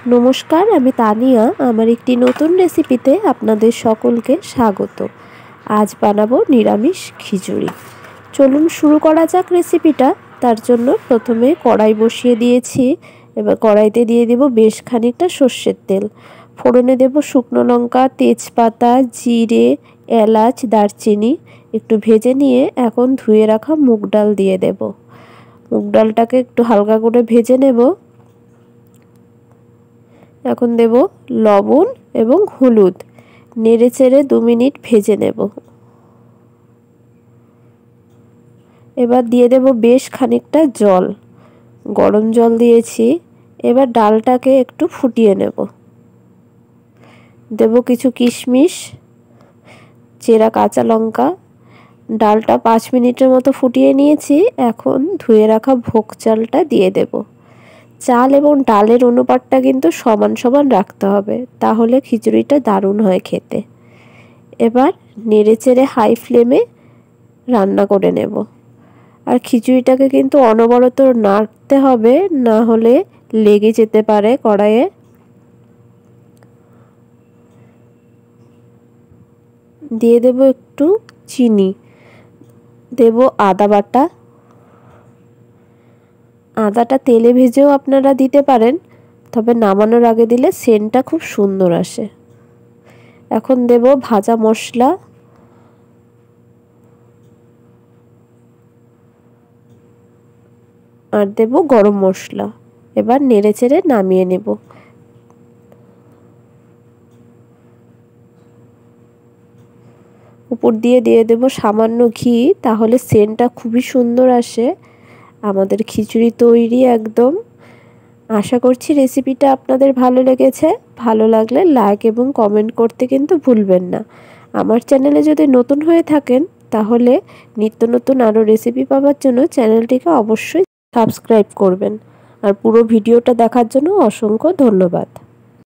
নমস্কার, আমি তানিয়া। আমার একটি নতুন রেসিপিতে আপনাদের সকলকে স্বাগত। আজ বানাবো নিরামিষ খিচুড়ি। চলুন শুরু করা যাক রেসিপিটা। তার জন্য প্রথমে কড়াই বসিয়ে দিয়েছি। এবার কড়াইতে দিয়ে দেব বেশ খানিকটা সর্ষের তেল। ফোড়নে দেব শুকনো লঙ্কা, তেজপাতা, জিরে, এলাচ, দারচিনি। একটু ভেজে নিয়ে এখন ধুয়ে রাখা মুগ ডাল দিয়ে দেব। মুগ ডালটাকে একটু হালকা করে ভেজে নেব। এখন দেব লবণ এবং হলুদ, নেড়ে চেড়ে 2 মিনিট ভেজে নেব। এবার দিয়ে দেব বেশ খানিকটা জল, গরম জল দিয়েছি। এবার ডালটাকে একটু ফুটিয়ে নেব। দেব কিছু কিশমিশ, চেরা কাঁচা লঙ্কা। ডালটা 5 মিনিটের মতো ফুটিয়ে নিয়েছি। এখন ধুয়ে রাখা ভোগ চালটা দিয়ে দেব। চাল এবং ডালের অনুপাতটা কিন্তু সমান সমান রাখতে হবে, তাহলে খিচুড়িটা দারুণ হয় খেতে। এবার নেড়েচেড়ে হাই ফ্লেমে রান্না করে নেব। আর খিচুড়িটাকে কিন্তু অনবরত নাড়তে হবে, না হলে লেগে যেতে পারে কড়াইয়ে। দিয়ে দেব একটু চিনি, দেব আদা বাটা। আদাটা তেলে ভেজেও আপনারা দিতে পারেন, তবে নামানোর আগে দিলে সেন্টটা খুব সুন্দর আসে। এখন দেব ভাজা মশলা, আর দেব গরম মশলা। এবার নেড়েচেড়ে নামিয়ে নেব। উপর দিয়ে দেব সামান্য ঘি, তাহলে সেন্টটা খুবই সুন্দর আসে। আমাদের খিচুড়ি তৈরি একদম। আশা করছি রেসিপিটা আপনাদের ভালো লেগেছে। ভালো লাগলে লাইক এবং কমেন্ট করতে কিন্তু ভুলবেন না। আমার চ্যানেলে যদি নতুন হয়ে থাকেন, তাহলে নিত্য নতুন আরও রেসিপি পাওয়ার জন্য চ্যানেলটিকে অবশ্যই সাবস্ক্রাইব করবেন। আর পুরো ভিডিওটা দেখার জন্য অসংখ্য ধন্যবাদ।